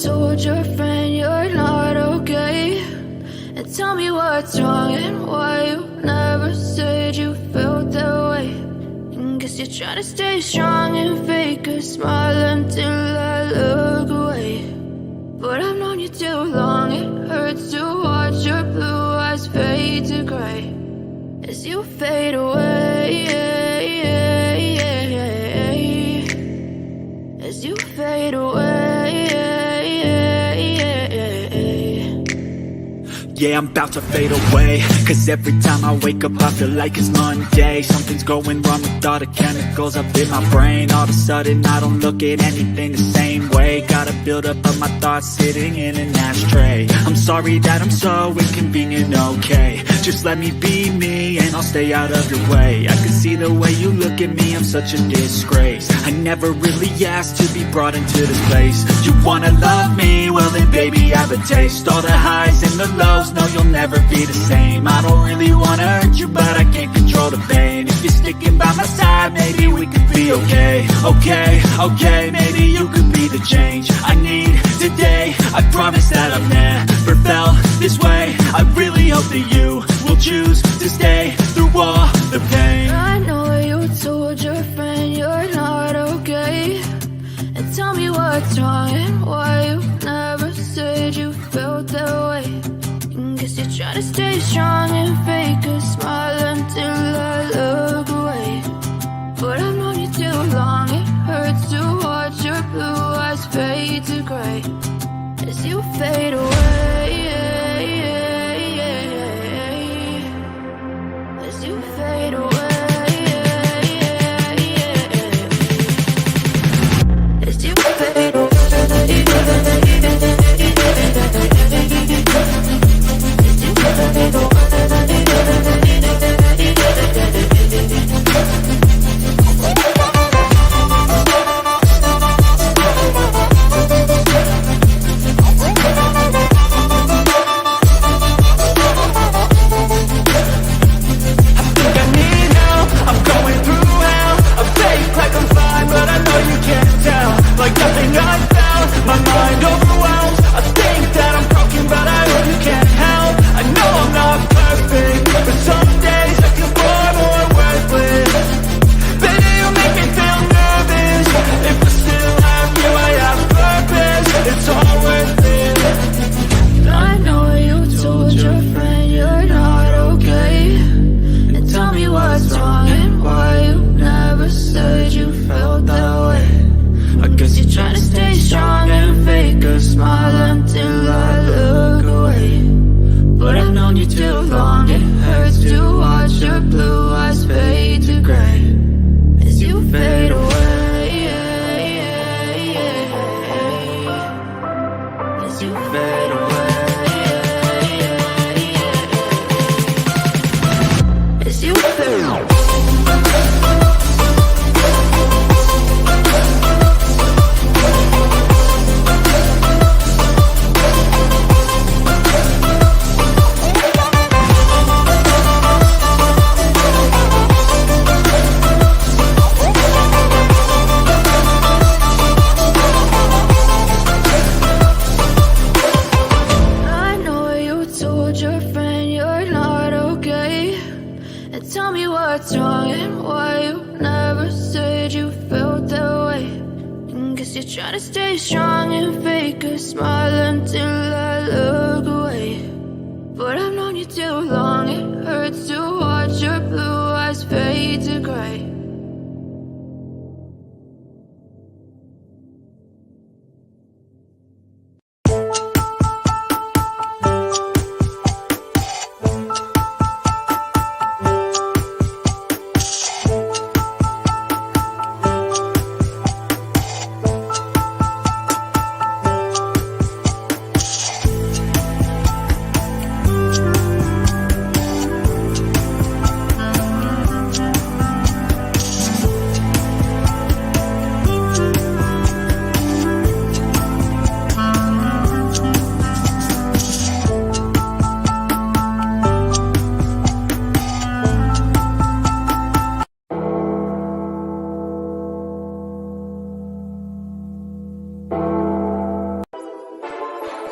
told your friend you're not okay? And tell me what's wrong and why you never said you felt that way. And guess you're trying to stay strong and fake a smile until I look away. But I've known you too long, it hurts to watch your blue eyes fade to gray as you fade away, as you fade away. Yeah, I'm about to fade away, cause every time I wake up I feel like it's Monday. Something's going wrong with all the chemicals up in my brain. All of a sudden I don't look at anything the same way. Got a buildup of my thoughts sitting in an ashtray. I'm sorry that I'm so inconvenient, okay? Just let me be me and I'll stay out of your way. I can see the way you look at me, I'm such a disgrace. I never really asked to be brought into this place. You wanna love me? Well then baby, have a taste. All the highs and the lows, no, you'll never be the same. I don't really wanna hurt you, but I can't control the pain. If you're sticking by my side, maybe we could be okay. Okay, maybe you could be the change I need today. I promise that I've never felt this way. I really hope that you will choose to stay through all the pain. I know you told your friend you're not okay. And tell me what's wrong and why you never said you felt that way. Guess you're trying to stay strong and fake a smile until I look away. But I've known you too long, it hurts to watch your blue eyes fade to gray as you fade away, as you fade away, as you fade away.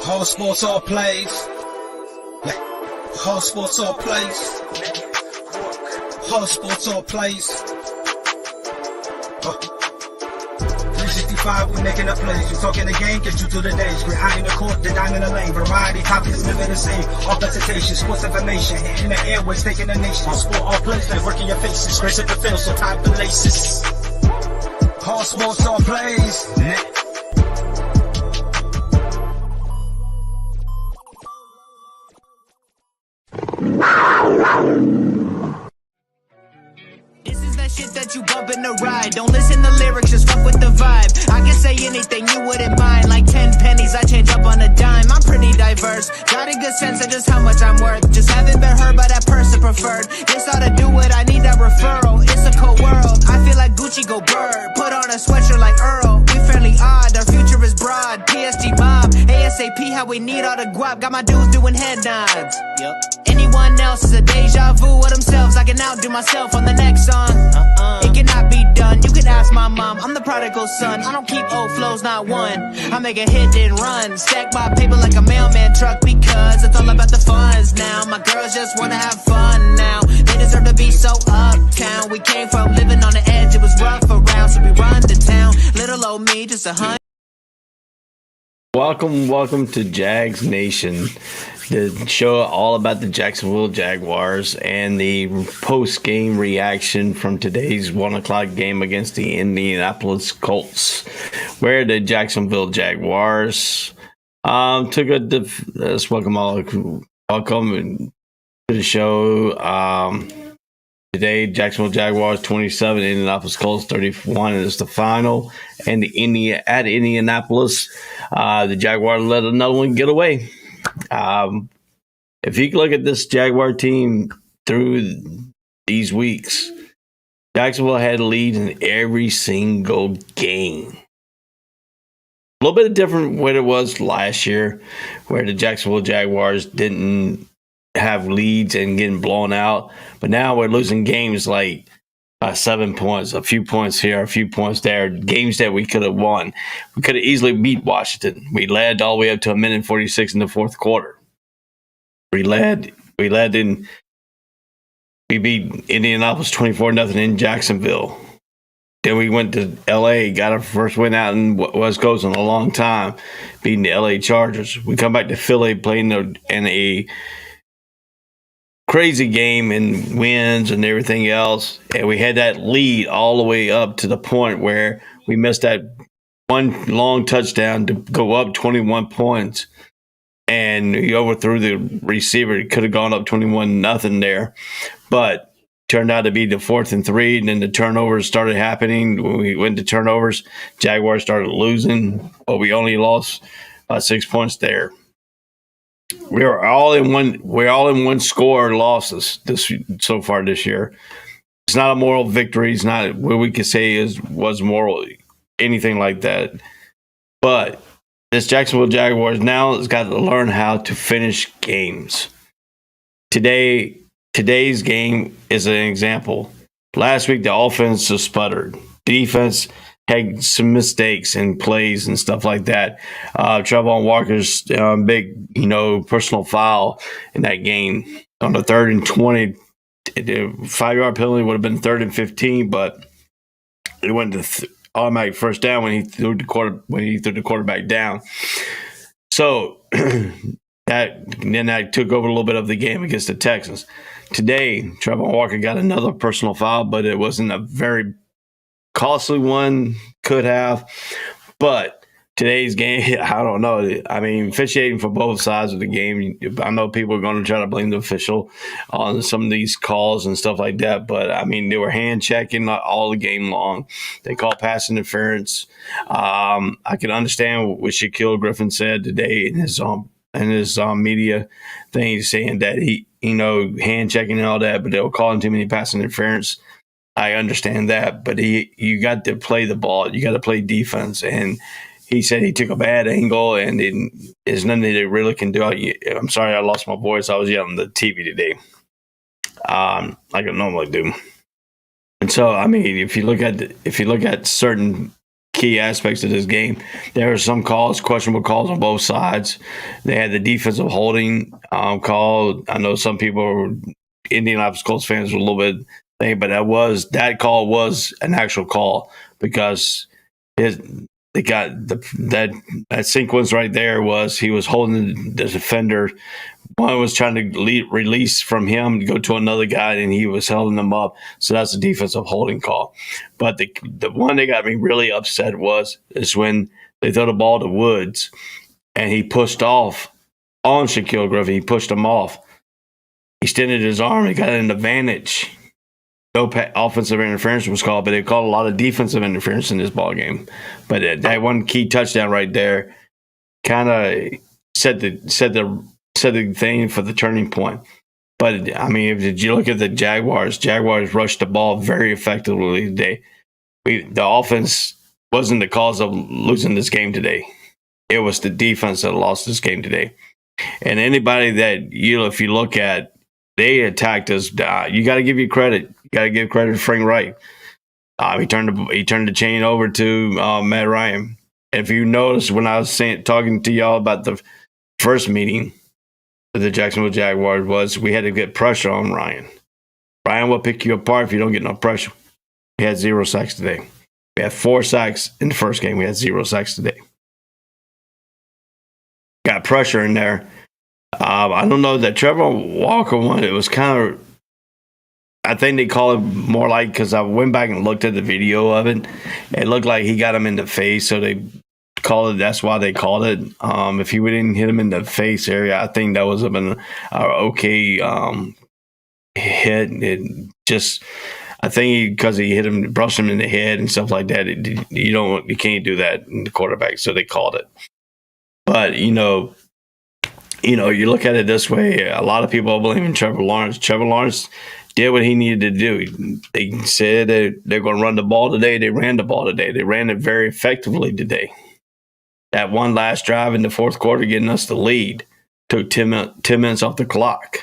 All sports, all plays. All sports, all plays. All sports, all plays. 365, we making a plays. You talking the game, get you through the days. We're high in the court, the dime in the lane. Variety, topics, living the same. All presentation, sports information. Hitting the airways, taking the nation. All sport, all plays, like working your faces. Grace at the field, so tie the laces. All sports, all plays. This is that shit that you bump in the ride. Don't listen to lyrics, just fuck with the vibe. I can say anything you wouldn't mind. Like 10 pennies, I change up on a dime. I'm pretty diverse, got a good sense of just how much I'm worth. Just haven't been heard by that person preferred. This ought to do it, I need that referral. It's a cold world, I feel like Gucci go bird. Put on a sweatshirt like Earl. We fairly odd, our future is broad. PSG mob, ASAP, how we need all the guap. Got my dudes doing head nods. Yep. Anyone else is a deja vu of themselves. I can outdo myself on the next song. It cannot be done. You can ask my mom. I'm the prodigal son. I don't keep old flows, not one. I make a hit and run. Stack my paper like a mailman truck because it's all about the funds now. My girls just wanna have fun now. They deserve to be so uptown. We came from living on the edge. It was rough around, so we run to town. Little old me, just a hunt. Welcome to Jags Nation, the show all about the Jacksonville Jaguars and the post-game reaction from today's 1 o'clock game against the Indianapolis Colts, where the Jacksonville Jaguars took a let's welcome to the show. Today, Jacksonville Jaguars 27, Indianapolis Colts 31 is the final. And at Indianapolis, the Jaguars let another one get away. If you look at this Jaguar team through these weeks, Jacksonville had a lead in every single game. A little bit different what it was last year, where the Jacksonville Jaguars didn't have leads and getting blown out. But now we're losing games like 7 points, a few points here, a few points there, games that we could have won. We could have easily beat Washington. We led all the way up to 1:46 in the fourth quarter. We beat Indianapolis 24-0 in Jacksonville. Then we went to L.A., got our first win out in West Coast in a long time, beating the L.A. Chargers. We come back to Philly, playing in a crazy game and wins and everything else. And we had that lead all the way up to the point where we missed that one long touchdown to go up 21 points. And he overthrew the receiver. It could have gone up 21-0 there. But turned out to be the 4th and 3. And then the turnovers started happening. When we went to turnovers, Jaguars started losing. But we only lost 6 points there. We're all in one score losses so far this year. It's not a moral victory. It's not what we could say was moral, anything like that. But this Jacksonville Jaguars now has got to learn how to finish games. Today's game is an example. Last week the offense just sputtered. The defense had some mistakes and plays and stuff like that. Trevon Walker's big, personal foul in that game on the 3rd and 20. The 5-yard penalty would have been 3rd and 15, but it went to automatic first down when he threw the quarterback down. So that took over a little bit of the game against the Texans. Today, Trevon Walker got another personal foul, but it wasn't a very costly one, could have. But today's game, I don't know. I mean, officiating for both sides of the game, I know people are going to try to blame the official on some of these calls and stuff like that. But, I mean, they were hand-checking all the game long. They called pass interference. I can understand what Shaquille Griffin said today in his media thing, saying that he, hand-checking and all that, but they were calling too many pass interference. I understand that, but you got to play the ball. You got to play defense. And he said he took a bad angle, and there's nothing they really can do. I'm sorry I lost my voice. I was yelling at the TV today, like I normally do. And so, I mean, if you look at certain key aspects of this game. There were some calls, questionable calls on both sides. They had the defensive holding call. I know some people, Indianapolis Colts fans, were a little bit thing, but that call was an actual call because they got that sequence right there was he was holding the defender. One was trying to release from him to go to another guy, and he was holding them up. So that's a defensive holding call. But the one that got me really upset is when they throw the ball to Woods, and he pushed off on Shaquille Griffin. He pushed him off. He extended his arm. He got an advantage. No offensive interference was called, but they called a lot of defensive interference in this ball game. But that one key touchdown right there kind of set the thing for the turning point. But I mean, if you look at the Jaguars rushed the ball very effectively today. The offense wasn't the cause of losing this game today. It was the defense that lost this game today. And anybody that if you look at, they attacked us. You got to give you credit. You got to give credit to Frank Wright. He turned the chain over to Matt Ryan. And if you notice, when I was talking to y'all about the first meeting with the Jacksonville Jaguars, we had to get pressure on Ryan. Ryan will pick you apart if you don't get no pressure. We had 0 sacks today. We had 4 sacks in the first game. We had 0 sacks today. Got pressure in there. I don't know that Trevor Walker one. It was kind of, I think they call it more like, because I went back and looked at the video of it. It looked like he got him in the face, so they call it. That's why they called it. If he didn't hit him in the face area, I think that was an okay hit. It just, I think because he hit him, brushed him in the head and stuff like that. You can't do that in the quarterback, so they called it. But you look at it this way. A lot of people are blaming Trevor Lawrence. Trevor Lawrence did what he needed to do. They said that they're going to run the ball today. They ran the ball today. They ran it very effectively today. That one last drive in the fourth quarter, getting us the lead, took 10 minutes off the clock.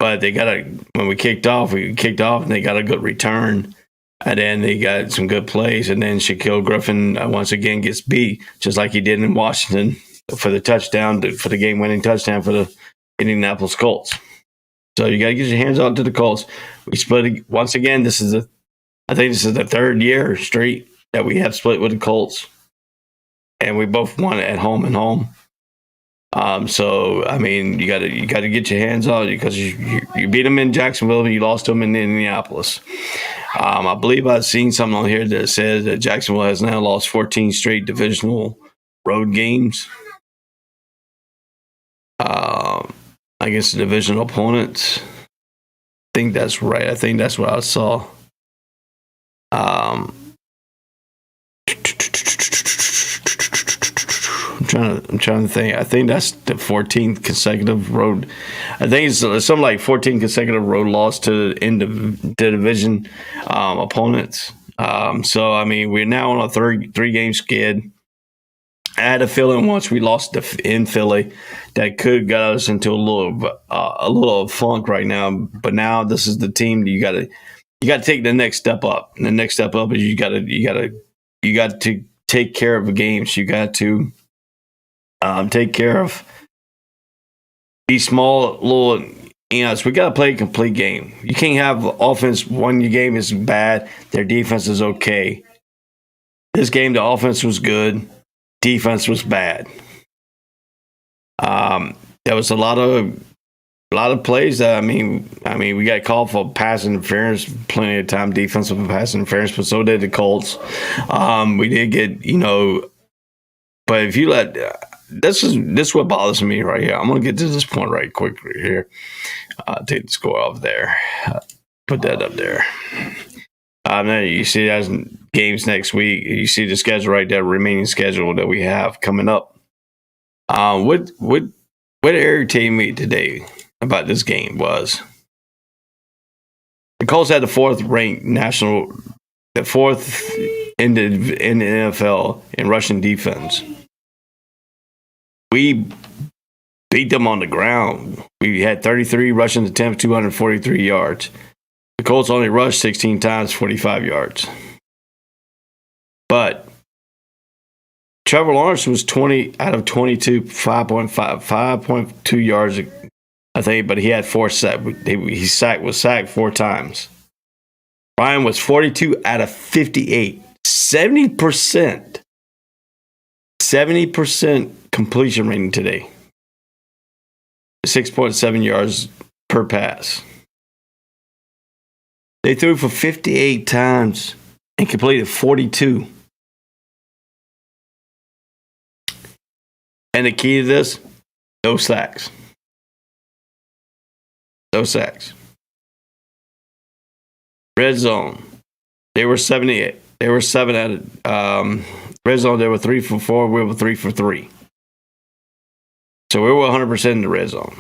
But when we kicked off, and they got a good return. And then they got some good plays. And then Shaquille Griffin once again gets beat, just like he did in Washington, for the touchdown, for the game-winning touchdown for the Indianapolis Colts. So you got to get your hands on to the Colts. We split once again. I think this is the third year straight that we have split with the Colts, and we both won at home and home. So I mean, you got to get your hands on it, because you beat them in Jacksonville and you lost them in Indianapolis. I believe I've seen something on here that says that Jacksonville has now lost 14 straight divisional road games against divisional opponents. I think that's right. I think that's what I saw. I'm trying to think. I think that's the 14th consecutive road. I think it's something like 14 consecutive road loss to division opponents. So I mean, we're now on a three-game skid. I had a feeling once we lost in Philly that could get us into a little funk right now. But now this is the team you got to take the next step up. And the next step up is you got to take care of the games. You got to take care of these small little. So we got to play a complete game. You can't have offense when your game is bad, their defense is okay. This game, the offense was good. Defense was bad. There was a lot of plays that I mean, we got called for pass interference plenty of time, defensive pass interference, but so did the Colts. We did get, but if you let this is what bothers me right here. I'm gonna get to this point right quickly here. Take the score off there. Put that up there. Then you see there's games next week. You see the schedule right there, remaining schedule that we have coming up. What irritated me today about this game was the Colts had the fourth in the NFL in rushing defense. We beat them on the ground. We had 33 rushing attempts, 243 yards. The Colts only rushed 16 times, 45 yards. Trevor Lawrence was 20 out of 22, 5.2 yards, I think, but he had 4 sacks. He was sacked 4 times. Ryan was 42 out of 58, 70%. 70% completion rating today. 6.7 yards per pass. They threw for 58 times and completed 42. And the key to this, no sacks. No sacks. Red zone, they were 78. They were 7 out of red zone. They were 3 for 4. We were 3 for 3. So we were 100% in the red zone.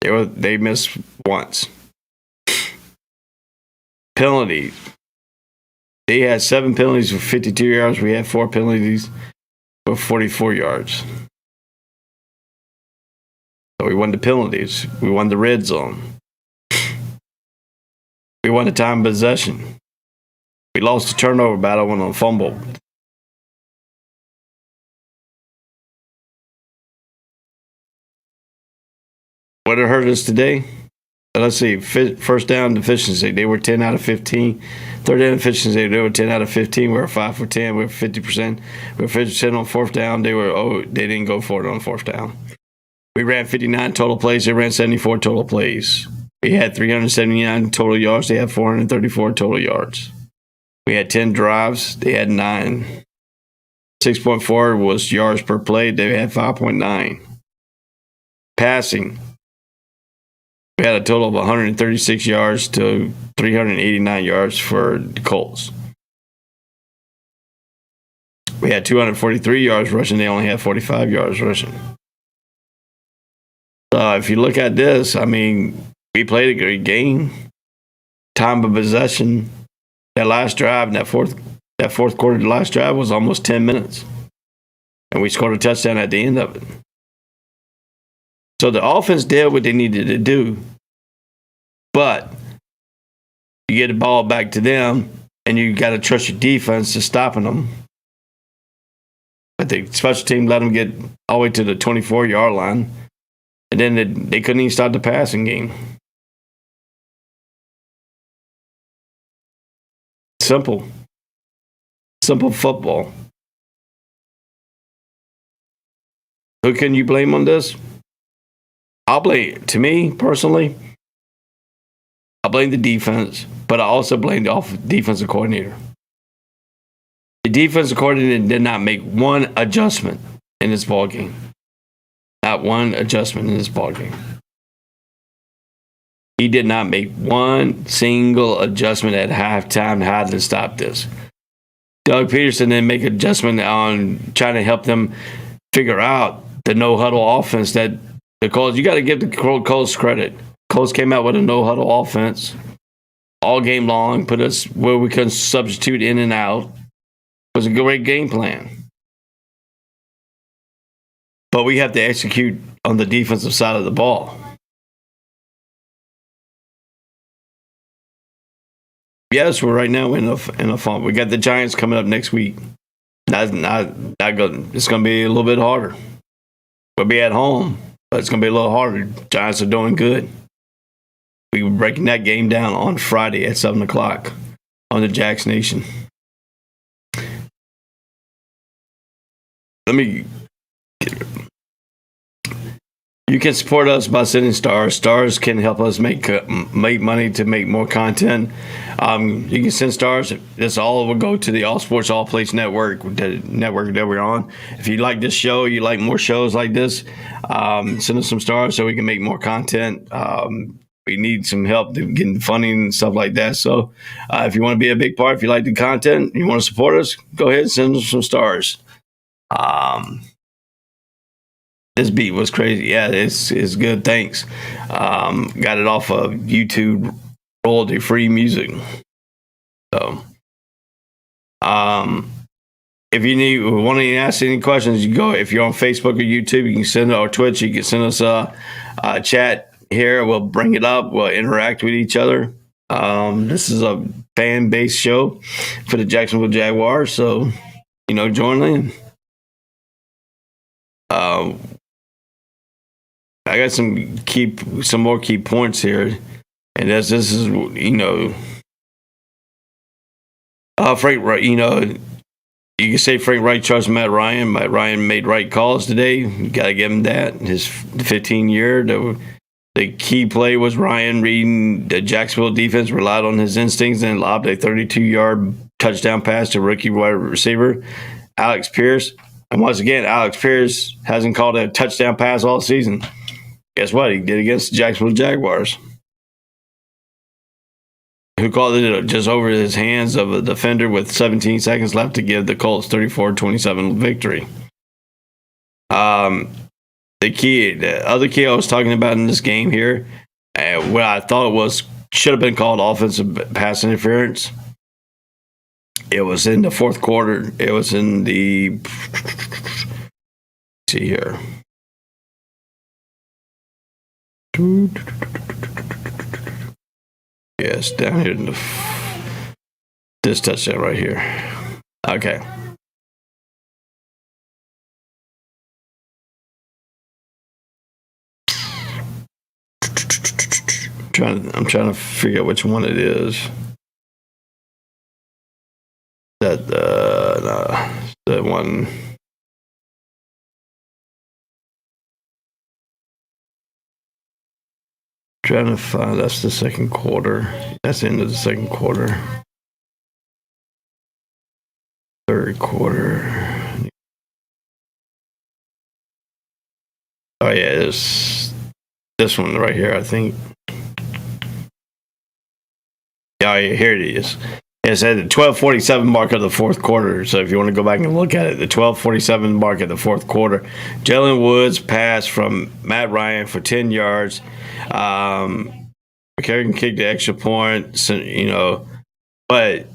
They missed once. Penalties. They had 7 penalties for 52 yards. We had 4 penalties for 44 yards. So we won the penalties. We won the red zone. We won the time of possession. We lost the turnover battle on a fumble. What it hurt us today? Let's see. First down efficiency. They were 10 out of 15. Third down efficiency. They were 10 out of 15. We were 5 for 10. We were 50%. We were 50% on fourth down. They didn't go for it on fourth down. We ran 59 total plays. They ran 74 total plays. We had 379 total yards. They had 434 total yards. We had 10 drives. They had 9. 6.4 was yards per play. They had 5.9. Passing. We had a total of 136 yards to 389 yards for the Colts. We had 243 yards rushing. They only had 45 yards rushing. If you look at this, I mean, we played a great game. Time of possession. That last drive, that fourth quarter, the last drive was almost 10 minutes. And we scored a touchdown at the end of it. So the offense did what they needed to do. But you get the ball back to them, and you got to trust your defense to stopping them. But the special team let them get all the way to the 24-yard line. And then they couldn't even start the passing game. Simple. Simple football. Who can you blame on this? To me, personally, I blame the defense, but I also blame the defensive coordinator. The defensive coordinator did not make one adjustment in this ballgame. Not one adjustment in this ballgame. He did not make one single adjustment at halftime how to stop this. Doug Peterson didn't make an adjustment on trying to help them figure out the no-huddle offense that the Colts, you got to give the Colts credit. Colts came out with a no-huddle offense all game long, put us where we couldn't substitute in and out. It was a great game plan. But we have to execute on the defensive side of the ball. Yes, we're right now in a fun. We got the Giants coming up next week. It's going to be a little bit harder. We'll be at home, but it's going to be a little harder. Giants are doing good. We're breaking that game down on Friday at 7 o'clock on the Jags Nation. You can support us by sending stars. Stars can help us make money to make more content. You can send stars. This all will go to the All Sports All Place Network, the network that we're on. If you like this show, you like more shows like this, send us some stars so we can make more content. We need some help getting funding and stuff like that. So if you want to be a big part, if you like the content, you want to support us, go ahead and send us some stars. This beat was crazy. Yeah, it's good. Thanks. Got it off of YouTube, royalty-free music. So, if you want to ask any questions, you go. If you're on Facebook or YouTube, you can send it, or Twitch. You can send us a chat here. We'll bring it up. We'll interact with each other. This is a fan-based show for the Jacksonville Jaguars. So join in. I got some more key points here, and this is Frank. You can say Frank Wright trusts Matt Ryan. Matt Ryan made right calls today. You got to give him that. His 15-year. The key play was Ryan reading the Jacksonville defense, relied on his instincts, and lobbed a 32-yard touchdown pass to rookie wide receiver Alex Pierce. And once again, Alex Pierce hasn't called a touchdown pass all season. Guess what? He did against the Jacksonville Jaguars, who called it just over his hands of a defender with 17 seconds left to give the Colts 34-27 victory. The other key I was talking about in this game here, what I thought should have been called offensive pass interference. It was in the fourth quarter. It was in the. Let's see here. Yes, down here in this touchdown right here. Okay. I'm trying to figure out which one it is. That one. Trying to find. That's the second quarter. That's the end of the second quarter. Third quarter. Oh yeah, this one right here, I think. Oh yeah, here it is. It's at the 12:47 mark of the fourth quarter. So if you want to go back and look at it, the 12:47 mark of the fourth quarter, Jalen Woods passed from Matt Ryan for 10 yards. McCarron kicked the extra point, but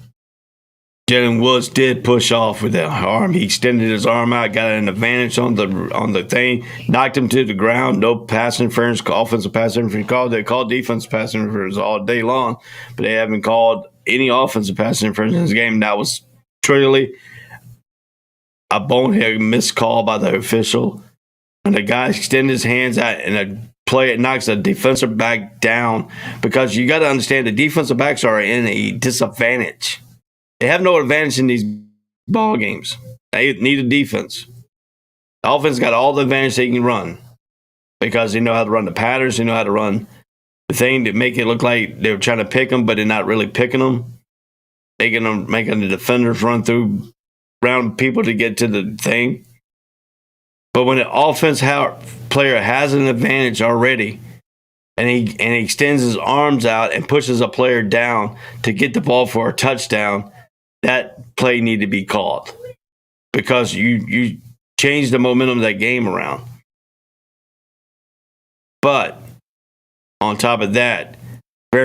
Jalen Woods did push off with that arm. He extended his arm out, got an advantage on the thing, knocked him to the ground. No pass interference, offensive pass interference called. They called defensive pass interference all day long, but they haven't called any offensive pass interference in this game. That was truly a bonehead missed call by the official. And the guy extended his hands out and a play it knocks a defensive back down, because you got to understand the defensive backs are in a disadvantage. They have no advantage in these ball games. They need a defense. The offense got all the advantage they can run, because they know how to run the patterns. They know how to run the thing to make it look like they're trying to pick them, but they're not really picking them. Making the defenders run through around people to get to the thing. But when an offense player has an advantage already, and he extends his arms out and pushes a player down to get the ball for a touchdown, that play need to be called, because you change the momentum of that game around. But on top of that, the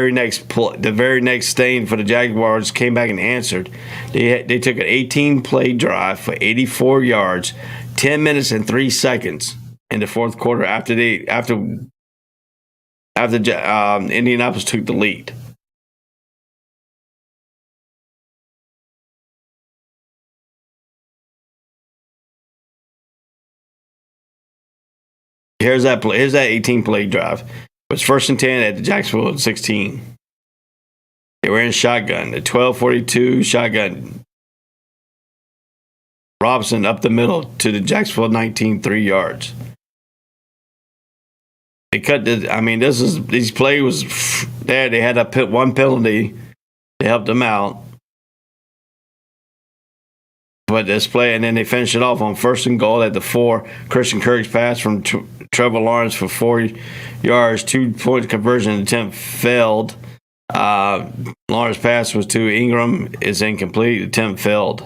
very next thing for the Jaguars came back and answered. They took an 18-play drive for 84 yards, 10 minutes and 3 seconds in the fourth quarter after Indianapolis took the lead. Here's that 18-play drive. It was 1st and 10 at the Jacksonville 16. They were in shotgun. The 12-42 shotgun. Robinson up the middle to the Jacksonville 19, 3 yards. They cut these plays was there. They had one penalty. They helped them out. But this play, and then they finished it off on 1st and goal at the 4. Christian Kirk's pass from Trevor Lawrence for 4 yards, 2-point conversion attempt failed. Lawrence pass was to Ingram, is incomplete. Attempt failed.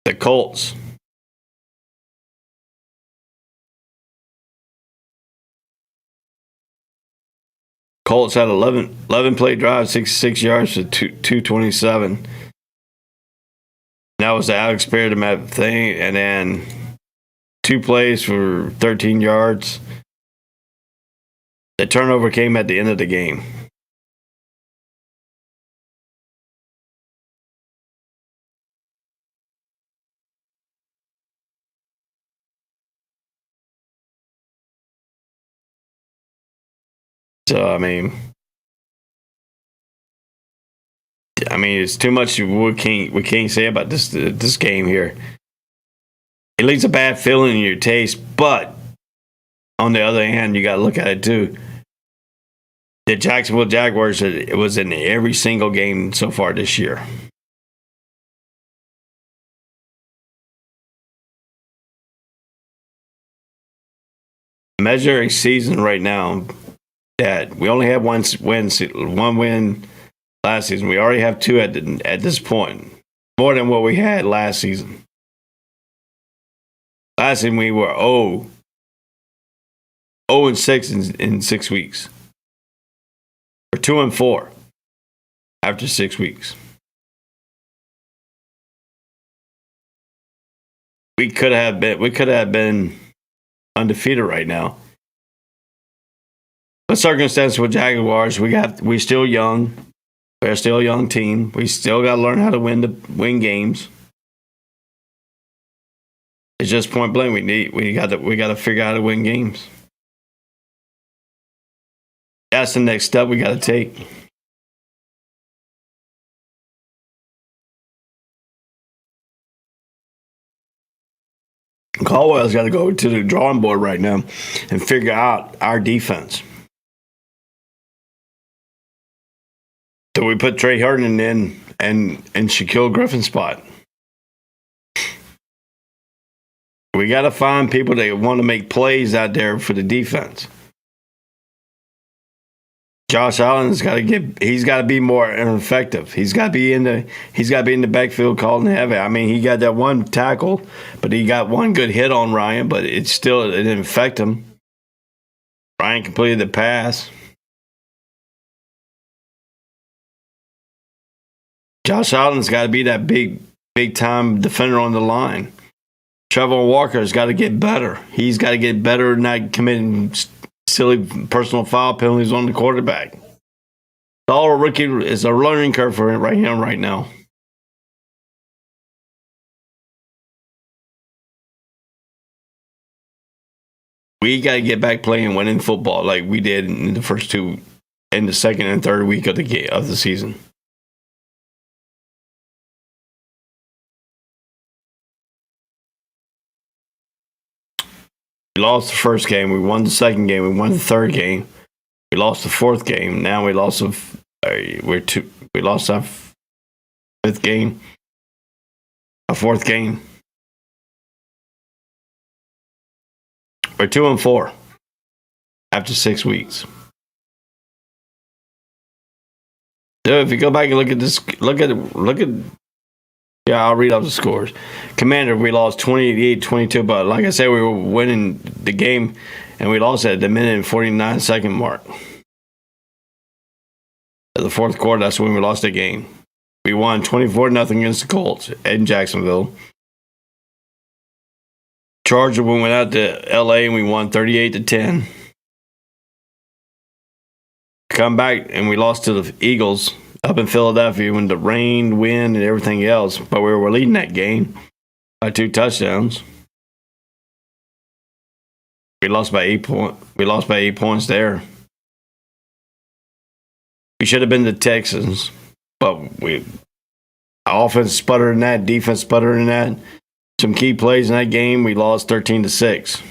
The Colts. Colts had 11 play drive, 66 yards to 227. That was the Alex Pierce thing, and then 2 plays for 13 yards. The turnover came at the end of the game. So, I mean, it's too much we can't say about this game here. It leaves a bad feeling in your taste, but on the other hand, you got to look at it too. The Jacksonville Jaguars, it was in every single game so far this year. Measure a season right now that we only have one win last season. We already have two at this point, more than what we had last season. Last season we were 0-6 in 6 weeks. We're 2-4 after 6 weeks. We could have been undefeated right now. The circumstance with Jaguars, we still young. We're still a young team. We still got to learn how to win games. It's just point blank. We got to figure out how to win games. That's the next step we got to take. Caldwell's got to go to the drawing board right now and figure out our defense. Do we put Trey Herndon in and Shaquille Griffin's spot? We got to find people that want to make plays out there for the defense. Josh Allen's got to be more effective. He's got to be in the backfield calling heavy. I mean, he got that one tackle, but he got one good hit on Ryan, but it didn't affect him. Ryan completed the pass. Josh Allen's got to be that big time defender on the line. Trevor Walker's got to get better. He's got to get better, not committing silly personal foul penalties on the quarterback. All a rookie is a learning curve for him right now. We got to get back playing winning football like we did in the second and third week of the season. We lost the first game. We won the second game. We won the third game. We lost the fourth game. Now we lost we lost our fifth game. Our fourth game. We're 2-4 after 6 weeks. So if you go back and look at this, yeah, I'll read off the scores. Commander, we lost 28-22, but like I said, we were winning the game, and we lost at the minute and 49-second mark. At the fourth quarter, that's when we lost the game. We won 24-0 against the Colts in Jacksonville. Chargers, we went out to L.A. and we won 38-10. Come back, and we lost to the Eagles up in Philadelphia when the rain, wind, and everything else. But we were leading that game by 2 touchdowns. We lost by 8 points. We lost by 8 points there. We should have been the Texans, but our offense sputtered in that, defense sputtered in that. Some key plays in that game, we lost 13-6.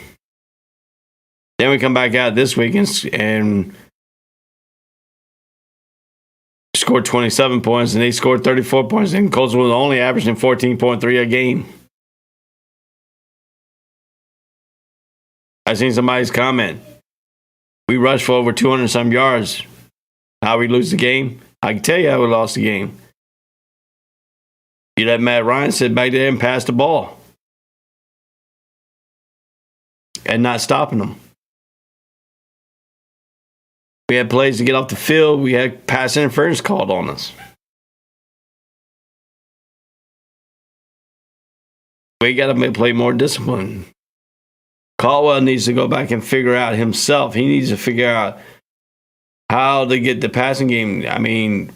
Then we come back out this week and scored 27 points, and they scored 34 points, and Colts was only averaging 14.3 a game. I seen somebody's comment. We rushed for over 200-some yards. How we lose the game? I can tell you how we lost the game. You let Matt Ryan sit back there and pass the ball. And not stopping them. We had plays to get off the field. We had pass interference called on us. We got to play more discipline. Caldwell needs to go back and figure out himself. He needs to figure out how to get the passing game. I mean,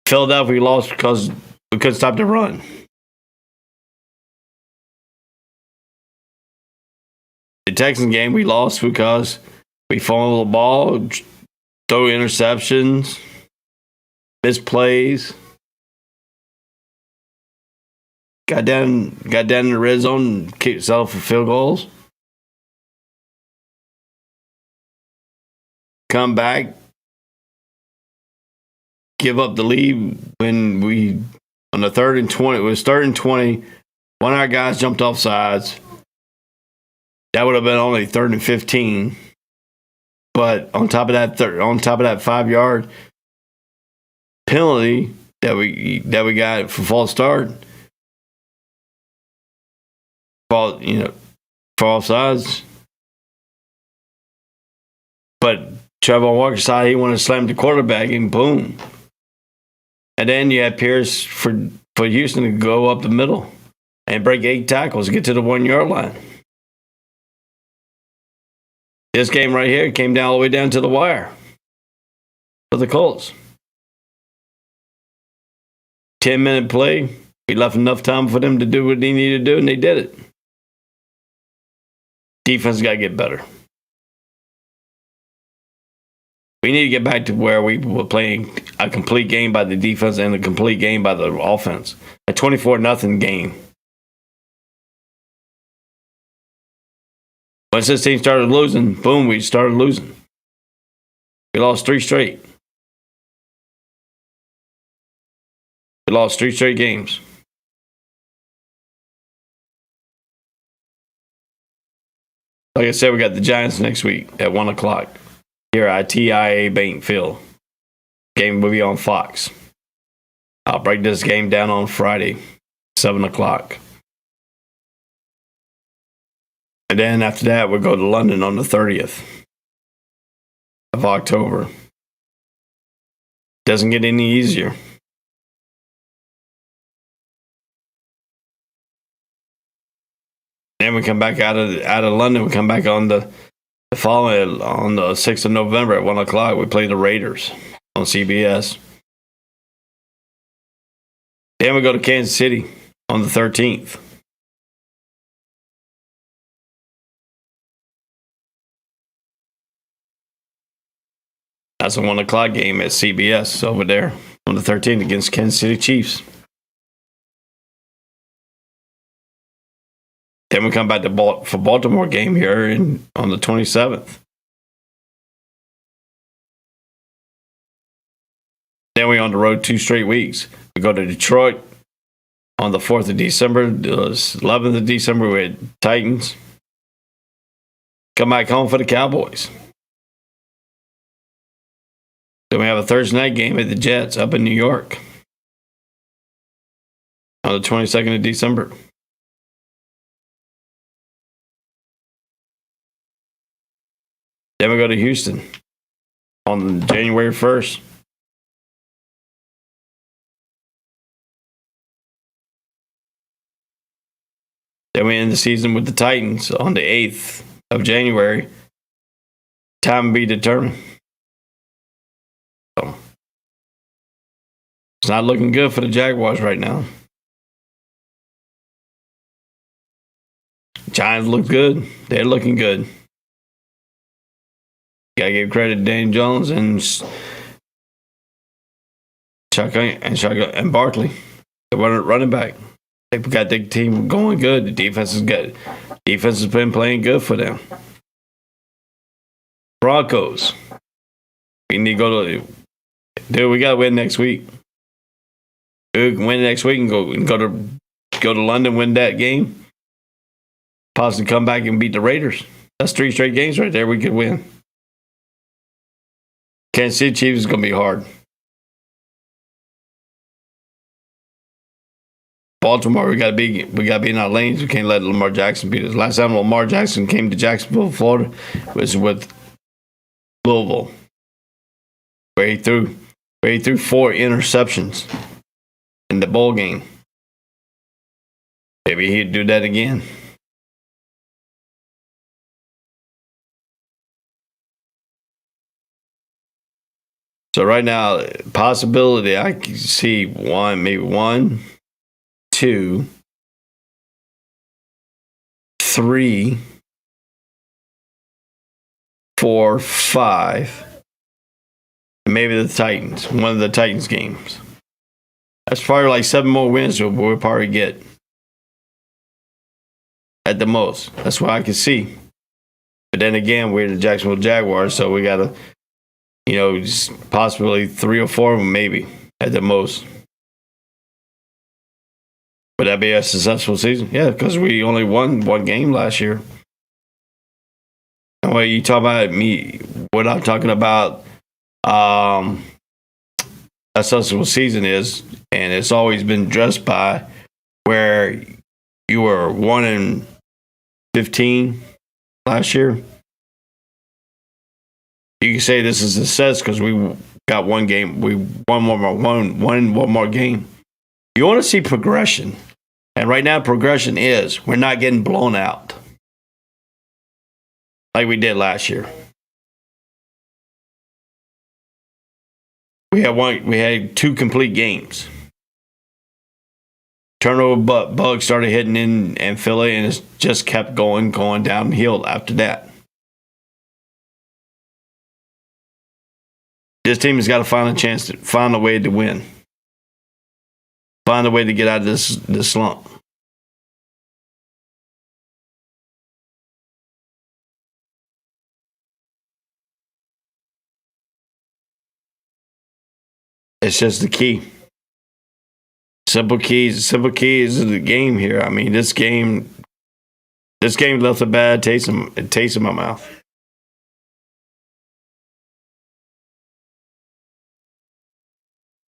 Philadelphia lost because we couldn't stop the run. The Texans game, we lost because we fumbled the ball. throw interceptions, misplays. Got down in the red zone and kicked himself for field goals. Come back, give up the lead when we on the 3rd and 20. It was 3rd and 20. One of our guys jumped off sides. That would have been only 3rd and 15. But on top of that 5-yard penalty that we got for false start, for offsides. But Trevor Walker decided he wanted to slam the quarterback, and boom. And then you had Pierce for Houston to go up the middle and break 8 tackles, get to the 1-yard line. This game right here came down all the way down to the wire for the Colts. 10-minute play. We left enough time for them to do what they needed to do, and they did it. Defense got to get better. We need to get back to where we were playing a complete game by the defense and a complete game by the offense. A 24-0 game. Once this team started losing, boom, we started losing. We lost 3 straight. We lost 3 straight games. Like I said, we got the Giants next week at 1 o'clock here at TIA Bank Field. Game will be on Fox. I'll break this game down on Friday, 7 o'clock. And then after that, we'll go to London on the 30th of October. Doesn't get any easier. Then we come back out of London. We come back on the following on the 6th of November at 1 o'clock. We play the Raiders on CBS. Then we go to Kansas City on the 13th. That's a 1 o'clock game at CBS over there on the 13th against Kansas City Chiefs. Then we come back to for Baltimore game here on the 27th. Then we're on the road 2 straight weeks. We go to Detroit on the 4th of December. The 11th of December, we had Titans. Come back home for the Cowboys. Then we have a Thursday night game at the Jets up in New York on the 22nd of December. Then we go to Houston on January 1st. Then we end the season with the Titans on the 8th of January. Time to be determined. So, it's not looking good for the Jaguars right now. Giants look good. They're looking good. Gotta give credit to Dan Jones and Chuck and Barkley. They weren't running back. They've got the team going good. The defense is good. Defense has been playing good for them. Broncos. We need to go to. Dude, we gotta win next week. We can win next week and go to London, win that game. Possibly come back and beat the Raiders. That's 3 straight games right there. We could win. Kansas City Chiefs is gonna be hard. Baltimore, we gotta be in our lanes. We can't let Lamar Jackson beat us. Last time Lamar Jackson came to Jacksonville, Florida, was with Louisville, where he threw 4 interceptions in the bowl game. Maybe he'd do that again. So right now, possibility I can see maybe 1, 2, 3, 4, 5. maybe the Titans, one of the Titans games. That's probably like 7 more wins we'll probably get at the most. That's what I can see. But then again, we're the Jacksonville Jaguars, so we got to, just possibly 3 or 4 of them maybe at the most. Would that be a successful season? Yeah, because we only won 1 game last year. And when you talk about me, what I'm talking about, a successful season is, and it's always been dressed by where you were 1-15 last year. You can say this is a success because we got 1 game. We won one more game. You want to see progression. And right now, progression is we're not getting blown out like we did last year. We had 2 complete games. Turnover bug started hitting in Philly, and it's just kept going downhill after that. This team has got to find a way to win. Find a way to get out of this slump. It's just the key. Simple keys of the game here. I mean, this game left a bad taste in my mouth.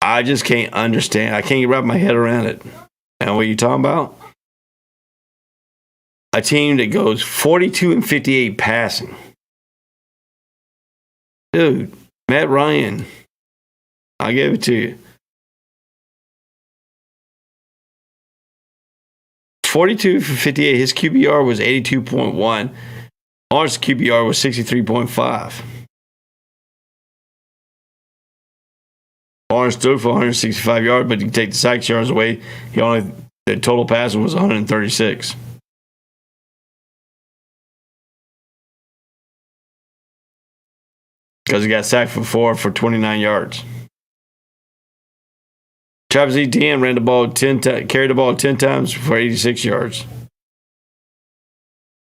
I just can't understand. I can't wrap my head around it. And what you talking about? A team that goes 42-58 passing. Dude, Matt Ryan, I gave it to you. 42 for 58. His QBR was 82.1. Ours QBR was 63.5. Barnes threw for 165 yards, but you take the sack yards away, the total passing was 136. Because he got sacked for 4 for 29 yards. Travis Etienne ran the ball carried the ball 10 times for 86 yards.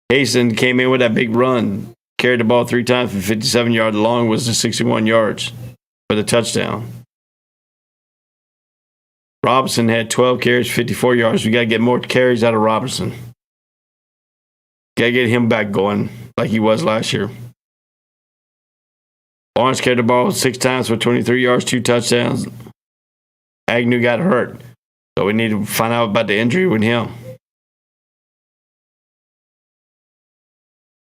Hasten came in with that big run, carried the ball 3 times for 57 yards. Long was the 61 yards for the touchdown. Robinson had 12 carries, 54 yards. We got to get more carries out of Robinson. Got to get him back going like he was last year. Barnes carried the ball 6 times for 23 yards, 2 touchdowns. Agnew got hurt, so we need to find out about the injury with him.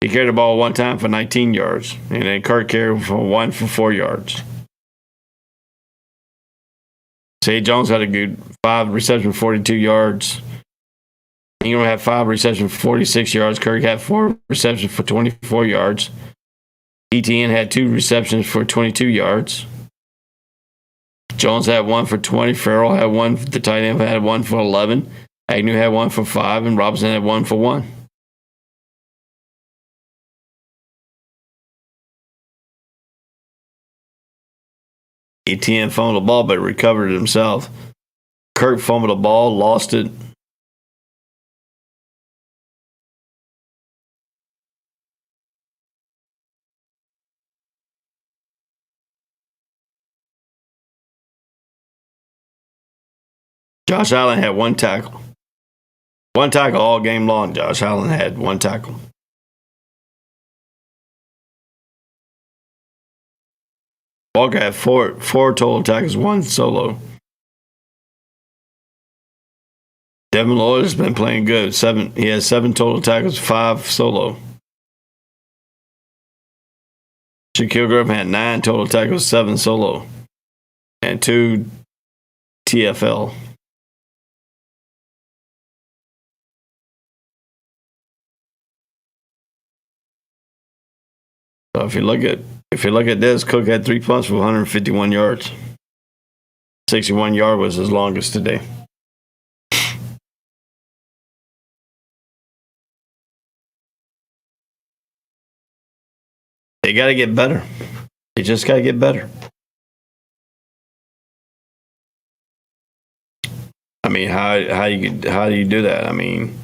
He carried the ball 1 time for 19 yards, and then Kirk carried for 1 for 4 yards. Say Jones had a good 5 receptions, 42 yards. Ingram had 5 receptions, 46 yards. Kirk had 4 receptions for 24 yards. Etienne had 2 receptions for 22 yards. Jones had 1 for 20. Farrell had 1. The tight end had 1 for 11. Agnew had 1 for 5, and Robinson had 1 for 1. Etienne fumbled the ball, but recovered it himself. Kirk fumbled the ball, lost it. Josh Allen had 1 tackle. 1 tackle all game long. Josh Allen had 1 tackle. Walker had four total tackles, 1 solo. Devin Lloyd has been playing good. He has 7 total tackles, 5 solo. Shaquille Griffin had 9 total tackles, 7 solo, and 2 TFL. So if you look at this, Cook had 3 punts for 151 yards. 61 yard was his longest today. They got to get better. They just got to get better. mean, how do you do that? I mean,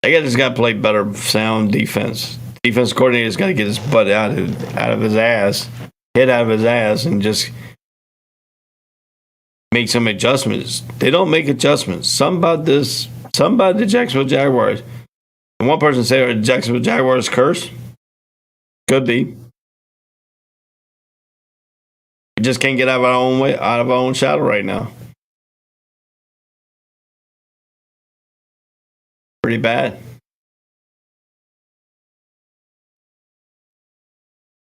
they just got to play better, sound defense. Defense coordinator's got to get his butt out of his ass, head out of his ass, and just make some adjustments. They don't make adjustments. Something about the Jacksonville Jaguars. And one person said, "Are the Jacksonville Jaguars cursed?" Could be. We just can't get out of our own way, out of our own shadow right now. Pretty bad.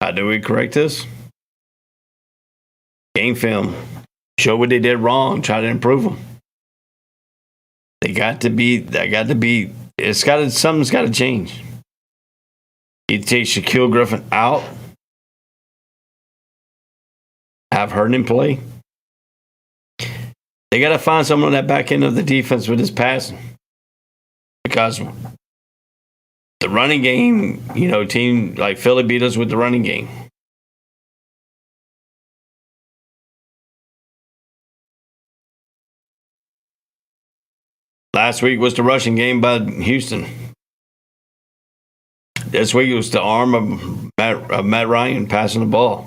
How do we correct this? Game film. Show what they did wrong. Try to improve them. Something's got to change. You take Shaquille Griffin out. Have Herndon play. They got to find someone on that back end of the defense with his passing. Because the running game, team like Philly beat us with the running game. Last week was the rushing game by Houston. This week it was the arm of Matt Ryan passing the ball.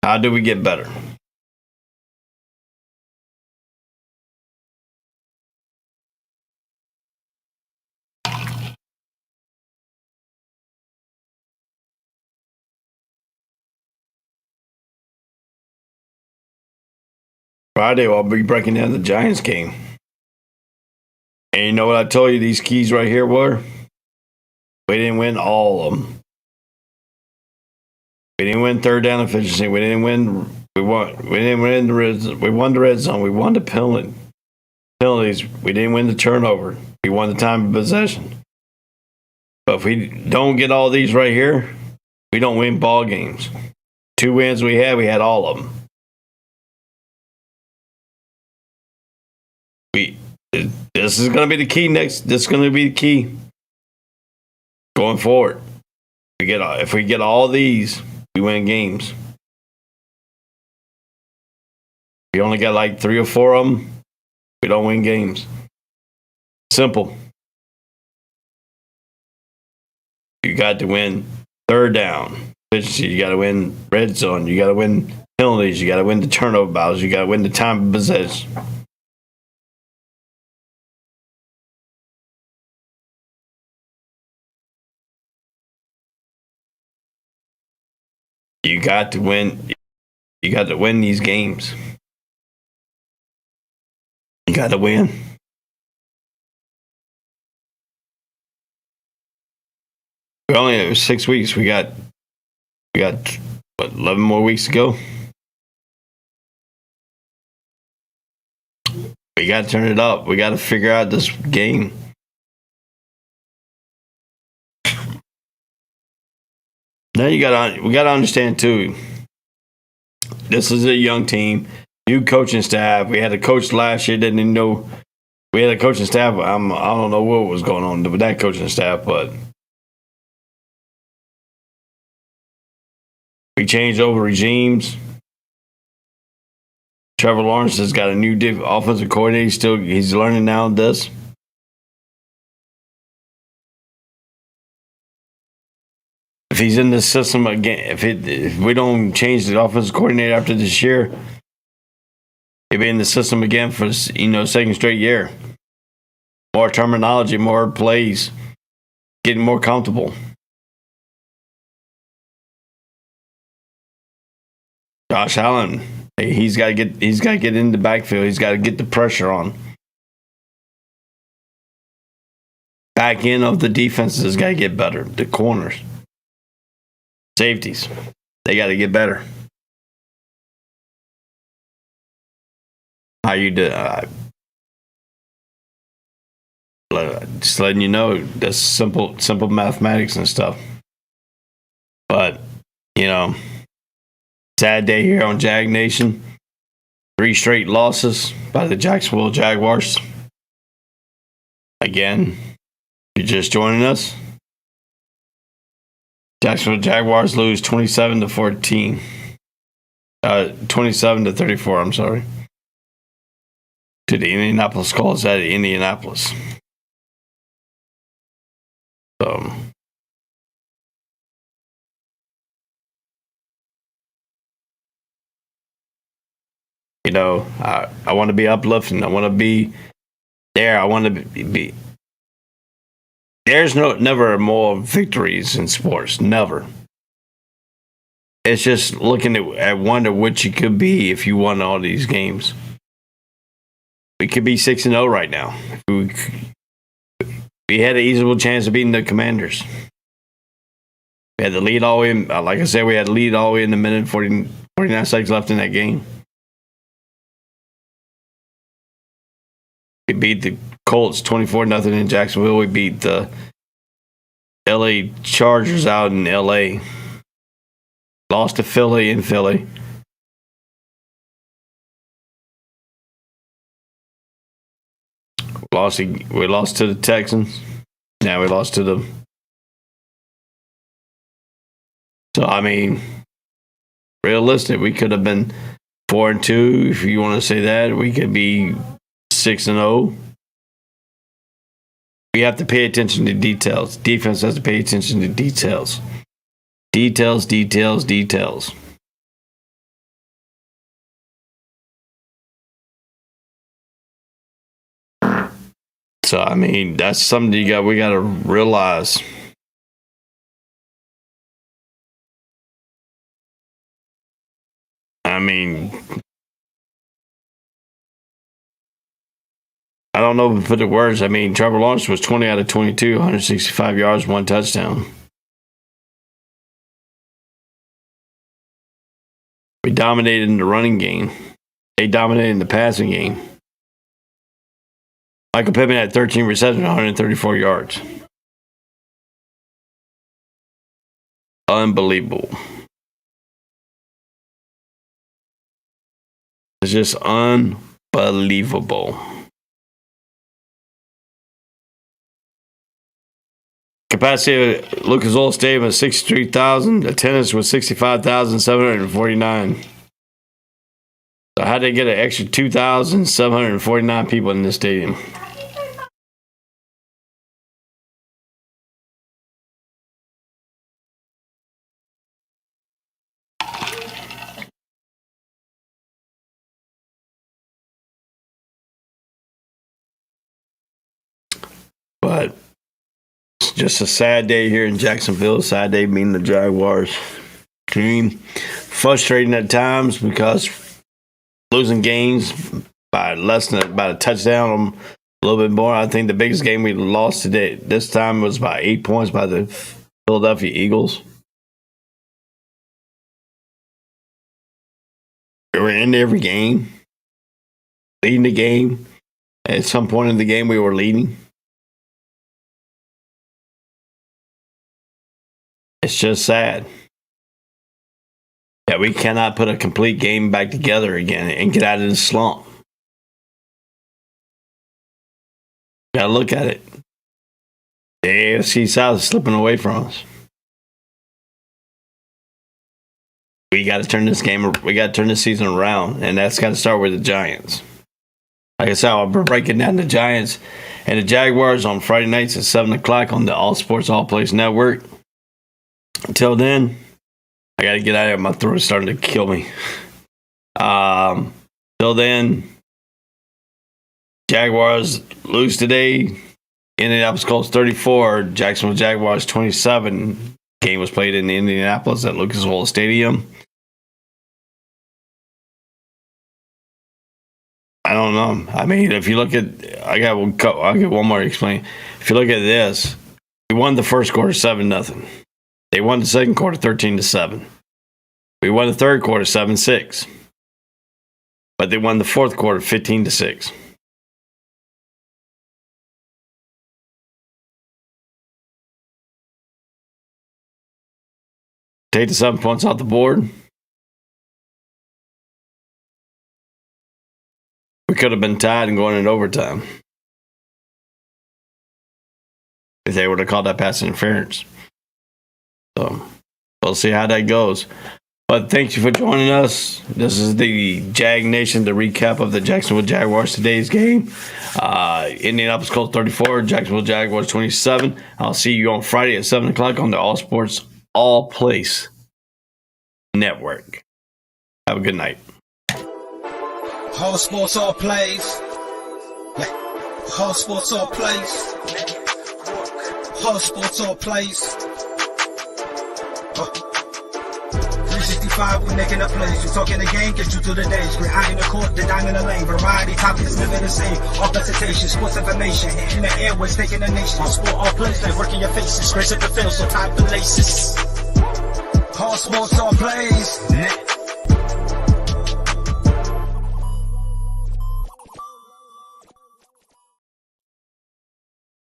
How do we get better? Friday, I'll be breaking down the Giants game. And you know what I told you these keys right here were? We didn't win all of them. We didn't win third down efficiency. We didn't win. We didn't win the red zone. We won the red zone. We won the penalties. We didn't win the turnover. We won the time of possession. But if we don't get all these right here, we don't win ball games. 2 wins we had all of them. This is going to be the key next. This is going to be the key going forward. If we get all these, we win games. We only got like 3 or 4 of them, we don't win games. Simple. You got to win third down efficiency. You got to win red zone. You got to win penalties. You got to win the turnover battles. You got to win the time of possession. You got to win. You got to win these games. You got to win. We only have 6 weeks. We got what, 11 more weeks to go. We got to turn it up. We got to figure out this game. Now we got to understand too. This is a young team, new coaching staff. We had a coach last year didn't even know. We had a coaching staff. I don't know what was going on with that coaching staff, but we changed over regimes. Trevor Lawrence has got a new offensive coordinator. He's learning now this. If he's in the system again, if we don't change the offensive coordinator after this year, he'll be in the system again for second straight year. More terminology, more plays, getting more comfortable. Josh Allen, he's got to get in the backfield. He's got to get the pressure on. Back end of the defenses has got to get better. The corners. Safeties, they got to get better. How you do? Just letting you know that's simple mathematics and stuff. But sad day here on Jags Nation. 3 straight losses by the Jacksonville Jaguars. Again, you're just joining us. Jacksonville Jaguars lose 27-14. 27-34, I'm sorry. to the Indianapolis Colts out of Indianapolis. So, you know, I want to be uplifting. I want to be there. I want to be. There's never more victories in sports. Never. It's just looking at wonder what you could be if you won all these games. We could be 6-0 right now. We had an easy chance of beating the Commanders. We had the lead all the way. Like I said, we had the lead all the way in the minute 49 seconds left in that game. We beat the Colts 24-0 in Jacksonville. We beat the LA Chargers out in LA. Lost to Philly in Philly. We lost to the Texans. Now we lost to them. So, I mean, realistic, we could have been 4-2, if you want to say that. We could be 6-0. We have to pay attention to details. Defense has to pay attention to details. Details. So, I mean, that's something we got to realize. I mean, I don't know if to put it worse. I mean, Trevor Lawrence was 20 out of 22, 165 yards, 1 touchdown. We dominated in the running game. They dominated in the passing game. Michael Pittman had 13 receptions, 134 yards. Unbelievable. It's just unbelievable. Capacity of Lucas Oil Stadium was 63,000. Attendance was 65,749. So how did they get an extra 2,749 people in this stadium? But it's just a sad day here in Jacksonville. A sad day being the Jaguars team. Frustrating at times because losing games by less than about a touchdown, a little bit more. I think the biggest game we lost today this time was by 8 points by the Philadelphia Eagles. We were in every game, leading the game. At some point in the game, we were leading. It's just sad that we cannot put a complete game back together again and get out of the slump. Gotta look at it. The AFC South is slipping away from us. We got to turn this season around, and that's got to start with the Giants. Like I said, I'll be breaking down the Giants and the Jaguars on Friday nights at 7 o'clock on the All Sports All Place Network. Until then, I got to get out of here. My throat is starting to kill me. Till then, Jaguars lose today. Indianapolis Colts 34, Jacksonville Jaguars 27. Game was played in Indianapolis at Lucas Oil Stadium. I don't know. I mean, if you look at, I'll get one more to explain. If you look at this, we won the first quarter 7-0. They won the second quarter 13-7. We won the third quarter 7-6. But they won the fourth quarter 15-6. Take the 7 points off the board. We could have been tied and going in overtime if they would have called that pass interference. So we'll see how that goes. But thank you for joining us. This is the Jag Nation, the recap of the Jacksonville Jaguars today's game. Indianapolis Colts 34, Jacksonville Jaguars 27. I'll see you on Friday at 7 o'clock on the All Sports All Place Network. Have a good night. All sports, all plays. All sports, all plays. All sports, all plays. 365, we making a plays. You talking the game, get you to the days. We're high in the court, the dime in the lane. Variety topics, living the same. All presentation, sports information. Hitting the airways, taking the nation. All sport, all plays, like working your faces. Grace at the field, so tie the laces. All sports, all plays.